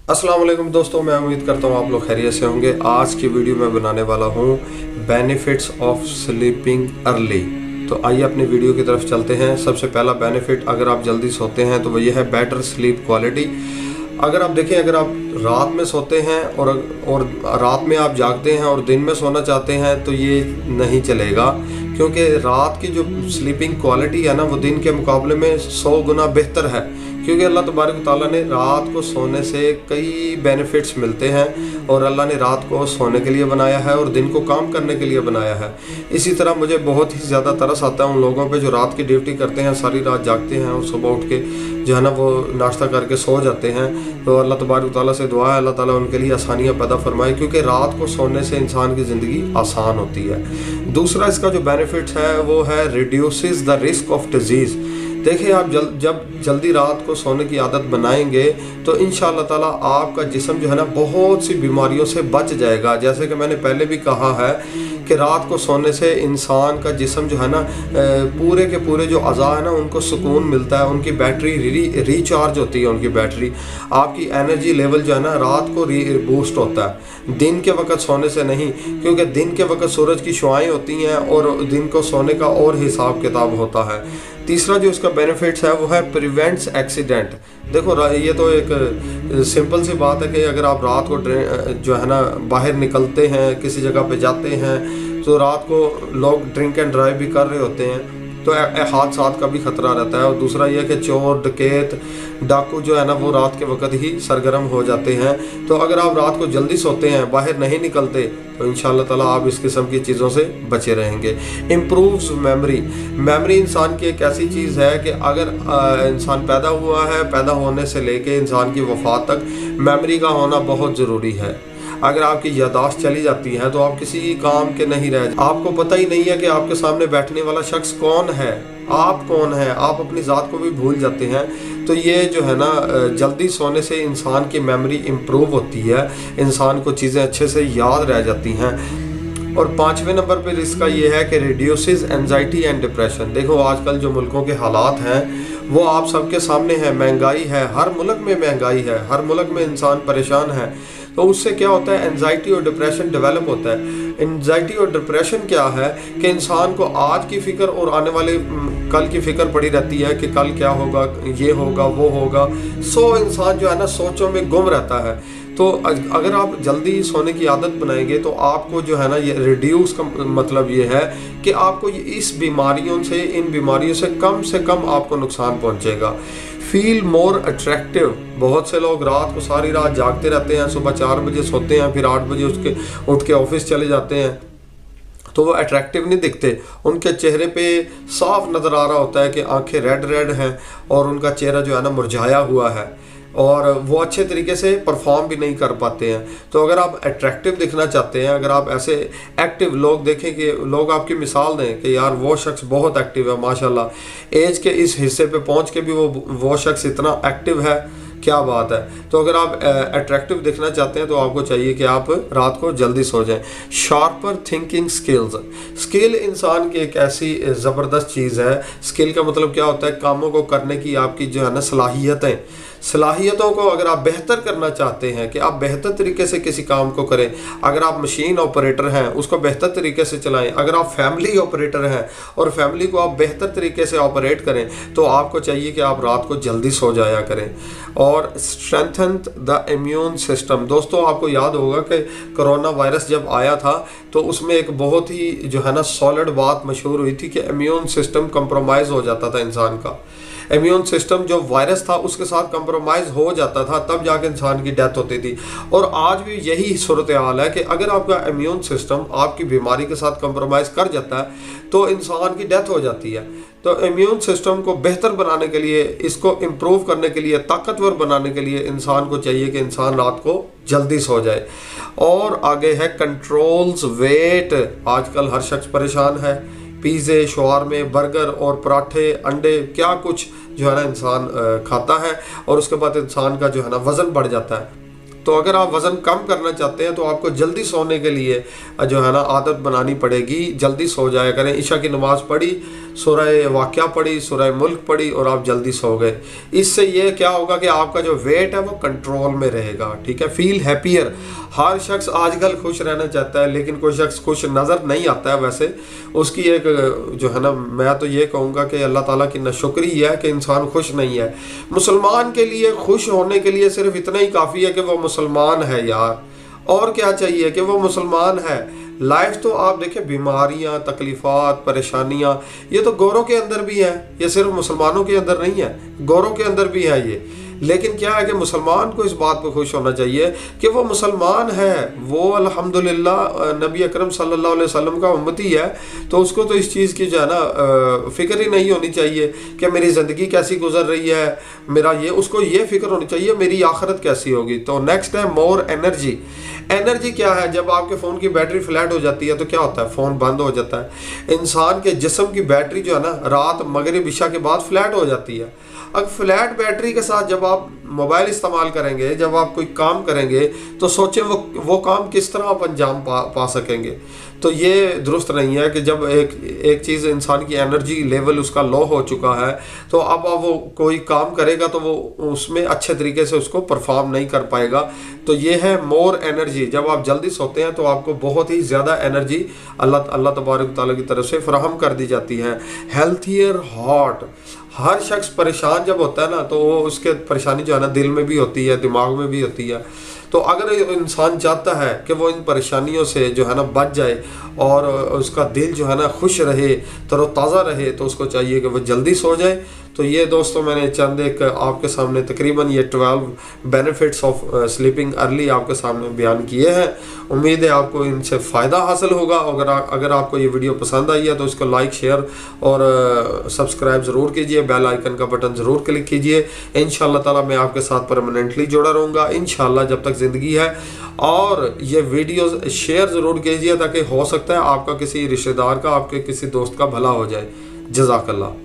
अस्सलाम वालेकुम दोस्तों, मैं उम्मीद करता हूँ आप लोग खैरियत से होंगे। आज की वीडियो में बनाने वाला हूँ बेनिफिट्स ऑफ स्लीपिंग अर्ली। तो आइए अपनी वीडियो की तरफ चलते हैं। सबसे पहला बेनिफिट, अगर आप जल्दी सोते हैं तो वो ये है बेटर स्लीप क्वालिटी। अगर आप देखें, अगर आप रात में सोते हैं और रात में आप जागते हैं और दिन में सोना चाहते हैं तो ये नहीं चलेगा, क्योंकि रात की जो स्लीपिंग क्वालिटी है ना वो दिन के मुकाबले में 100 गुना बेहतर है। क्योंकि अल्लाह तबारक ताला ने रात को सोने से कई बेनिफिट्स मिलते हैं और अल्लाह ने रात को सोने के लिए बनाया है और दिन को काम करने के लिए बनाया है। इसी तरह मुझे बहुत ही ज़्यादा तरस आता है उन लोगों पे जो रात की ड्यूटी करते हैं, सारी रात जागते हैं और सुबह उठ के जो है ना वो नाश्ता करके सो जाते हैं। तो अल्लाह तबारक ताला से दुआ है अल्लाह ताला उनके लिए आसानियाँ पैदा फरमाए, क्योंकि रात को सोने से इंसान की ज़िंदगी आसान होती है। दूसरा इसका जो बेनिफिट है वो है reduces the risk of disease. देखिए, आप जब जल्दी रात को सोने की आदत बनाएंगे तो इंशाअल्लाह ताला आपका जिस्म जो है ना बहुत सी बीमारियों से बच जाएगा। जैसे कि मैंने पहले भी कहा है कि रात को सोने से इंसान का जिस्म जो है ना पूरे के पूरे जो अज़ा है ना उनको सुकून मिलता है, उनकी बैटरी रिचार्ज होती है, उनकी बैटरी, आपकी एनर्जी लेवल जो है ना रात को बूस्ट होता है, दिन के वक्त सोने से नहीं। क्योंकि दिन के वक्त सूरज की शुआएं होती हैं और दिन को सोने का और हिसाब किताब होता है। तीसरा जो इसका बेनिफिट्स है वो है प्रिवेंट्स एक्सीडेंट। देखो, ये तो एक सिंपल सी बात है कि अगर आप रात को जो है ना बाहर निकलते हैं, किसी जगह पे जाते हैं, तो रात को लोग ड्रिंक एंड ड्राइव भी कर रहे होते हैं तो हादसात का भी खतरा रहता है। और दूसरा ये कि चोर डकैत डाकू जो है ना वो रात के वक्त ही सरगर्म हो जाते हैं। तो अगर आप रात को जल्दी सोते हैं, बाहर नहीं निकलते, तो इंशाअल्लाह ताला आप इस किस्म की चीज़ों से बचे रहेंगे। इम्प्रूव्स मेमोरी इंसान की एक ऐसी चीज़ है कि अगर इंसान पैदा हुआ है, पैदा होने से लेके इंसान की वफ़ात तक मेमोरी का होना बहुत ज़रूरी है। अगर आपकी यादाश्त चली जाती है तो आप किसी काम के नहीं रह, आपको पता ही नहीं है कि आपके सामने बैठने वाला शख्स कौन है, आप कौन है, आप अपनी ज़ात को भी भूल जाते हैं। तो ये जो है ना जल्दी सोने से इंसान की मेमोरी इम्प्रूव होती है, इंसान को चीज़ें अच्छे से याद रह जाती हैं। और 5वें नंबर पर इसका ये है कि रिड्यूसेस एंजाइटी एंड डिप्रेशन। देखो, आजकल जो मुल्कों के हालात हैं वो आप सबके सामने है, महंगाई है, हर मुल्क में महंगाई है, हर मुल्क में इंसान परेशान है। तो उससे क्या होता है, एंजाइटी और डिप्रेशन डेवलप होता है। एंजाइटी और डिप्रेशन क्या है कि इंसान को आज की फ़िक्र और आने वाले कल की फ़िक्र पड़ी रहती है कि कल क्या होगा, ये होगा, वो होगा। इंसान जो है ना सोचों में गुम रहता है। तो अगर आप जल्दी सोने की आदत बनाएंगे तो आपको जो है ना ये रिड्यूस का मतलब ये है कि आपको इस बीमारियों से, इन बीमारियों से कम आपको नुकसान पहुंचेगा। Feel more attractive. बहुत से लोग रात को सारी रात जागते रहते हैं, सुबह 4 बजे सोते हैं, फिर 8 बजे उठ के ऑफिस चले जाते हैं, तो वो अट्रैक्टिव नहीं दिखते। उनके चेहरे पे साफ नज़र आ रहा होता है कि आंखें रेड हैं और उनका चेहरा जो है ना मुरझाया हुआ है और वो अच्छे तरीके से परफॉर्म भी नहीं कर पाते हैं। तो अगर आप अट्रैक्टिव दिखना चाहते हैं, अगर आप ऐसे एक्टिव लोग देखें कि लोग आपकी मिसाल दें कि यार वो शख्स बहुत एक्टिव है, माशाल्लाह, एज के इस हिस्से पे पहुंच के भी वो शख्स इतना एक्टिव है, क्या बात है। तो अगर आप अट्रैक्टिव दिखना चाहते हैं तो आपको चाहिए कि आप रात को जल्दी सो जाएं। शार्पर थिंकिंग स्किल इंसान की एक ऐसी ज़बरदस्त चीज़ है। स्किल का मतलब क्या होता है, कामों को करने की आपकी जो है ना सलाहियतों को अगर आप बेहतर करना चाहते हैं कि आप बेहतर तरीके से किसी काम को करें, अगर आप मशीन ऑपरेटर हैं उसको बेहतर तरीके से चलाएं, अगर आप फैमिली ऑपरेटर हैं और फैमिली को आप बेहतर तरीके से ऑपरेट करें, तो आपको चाहिए कि आप रात को जल्दी सो जाया करें। और स्ट्रेंथन द इम्यून सिस्टम। दोस्तों, आपको याद होगा कि कोरोना वायरस जब आया था तो उसमें एक बहुत ही जो है ना सॉलिड बात मशहूर हुई थी कि इम्यून सिस्टम कंप्रोमाइज़ हो जाता था इंसान का। इम्यून सिस्टम जो वायरस था उसके साथ कंप्रोमाइज़ हो जाता था, तब जाके इंसान की डेथ होती थी। और आज भी यही सूरत हाल है कि अगर आपका इम्यून सिस्टम आपकी बीमारी के साथ कंप्रोमाइज़ कर जाता है तो इंसान की डेथ हो जाती है। तो इम्यून सिस्टम को बेहतर बनाने के लिए, इसको इम्प्रूव करने के लिए, ताकतवर बनाने के लिए इंसान को चाहिए कि इंसान रात को जल्दी सो जाए। और आगे है कंट्रोल्स वेट। आजकल हर शख्स परेशान है, पिज़्ज़े, शवारमे, बर्गर और पराठे, अंडे, क्या कुछ जो है ना इंसान खाता है और उसके बाद इंसान का जो है ना वज़न बढ़ जाता है। तो अगर आप वज़न कम करना चाहते हैं तो आपको जल्दी सोने के लिए जो है ना आदत बनानी पड़ेगी। जल्दी सो जाया करें। इशा की नमाज़ पढ़ी, सूरह वाक़या पढ़ी, सूरह मुल्क पढ़ी और आप जल्दी सो गए। इससे ये क्या होगा कि आपका जो वेट है वो कंट्रोल में रहेगा। ठीक है। Feel happier. हर शख्स आजकल खुश रहना चाहता है, लेकिन कोई शख्स खुश नज़र नहीं आता है। वैसे उसकी एक जो है ना, मैं तो ये कहूँगा कि अल्लाह ताला की नाशुक्री है कि इंसान खुश नहीं है। मुसलमान के लिए खुश होने के लिए सिर्फ इतना ही काफ़ी है कि वो मुसलमान है यार। और क्या चाहिए कि वो मुसलमान है। लाइफ तो आप देखें, बीमारियां, तकलीफ़ात, परेशानियां, ये तो गोरों के अंदर भी है, ये सिर्फ मुसलमानों के अंदर नहीं है, गोरों के अंदर भी है ये। लेकिन क्या है कि मुसलमान को इस बात पर खुश होना चाहिए कि वो मुसलमान है, वो अल्हम्दुलिल्लाह नबी अकरम सल्लल्लाहु अलैहि वसल्लम का उम्मती है। तो उसको तो इस चीज़ की जो है ना फ़िक्र ही नहीं होनी चाहिए कि मेरी ज़िंदगी कैसी गुजर रही है, मेरा ये, उसको ये फ़िक्र होनी चाहिए मेरी आखिरत कैसी होगी। तो नेक्स्ट है मोर एनर्जी। एनर्जी क्या है? जब आपके फ़ोन की बैटरी फ्लैट हो जाती है तो क्या होता है? फ़ोन बंद हो जाता है। इंसान के जिस्म की बैटरी जो है ना रात मगरिब इशा के बाद फ्लैट हो जाती है। अब फ्लैट बैटरी के साथ जब आप मोबाइल इस्तेमाल करेंगे, जब आप कोई काम करेंगे, तो सोचें वो काम किस तरह आप अंजाम पा सकेंगे। तो ये दुरुस्त नहीं है कि जब एक चीज़ इंसान की एनर्जी लेवल उसका लो हो चुका है तो अब वो कोई काम करेगा तो वो उसमें अच्छे तरीके से उसको परफॉर्म नहीं कर पाएगा। तो ये है मोर एनर्जी। जब आप जल्दी सोते हैं तो आपको बहुत ही ज़्यादा एनर्जी अल्लाह तबारक व तआला की तरफ से फराहम कर दी जाती है। Healthier heart. हर शख्स परेशान जब होता है ना तो वो उसके परेशानी जो है ना दिल में भी होती है, दिमाग में भी होती है। तो अगर इंसान चाहता है कि वो इन परेशानियों से जो है ना बच जाए और उसका दिल जो है ना खुश रहे, तरोताज़ा रहे, तो उसको चाहिए कि वो जल्दी सो जाए। तो ये दोस्तों मैंने चंद एक आपके सामने तकरीबन ये 12 बेनिफिट्स ऑफ स्लीपिंग अर्ली आपके सामने बयान किए हैं। उम्मीद है आपको इनसे फ़ायदा हासिल होगा। अगर आपको ये वीडियो पसंद आई है तो इसको लाइक, शेयर और सब्सक्राइब ज़रूर कीजिए। बेल आइकन का बटन ज़रूर क्लिक कीजिए। इंशाअल्लाह ताला मैं आपके साथ परमानेंटली जुड़ा रहूँगा इंशाअल्लाह जब तक ज़िंदगी है। और ये वीडियोज़ शेयर ज़रूर कीजिए ताकि हो सकता है आपका किसी रिश्तेदार का, आपके किसी दोस्त का भला हो जाए। जज़ाकल्लाह।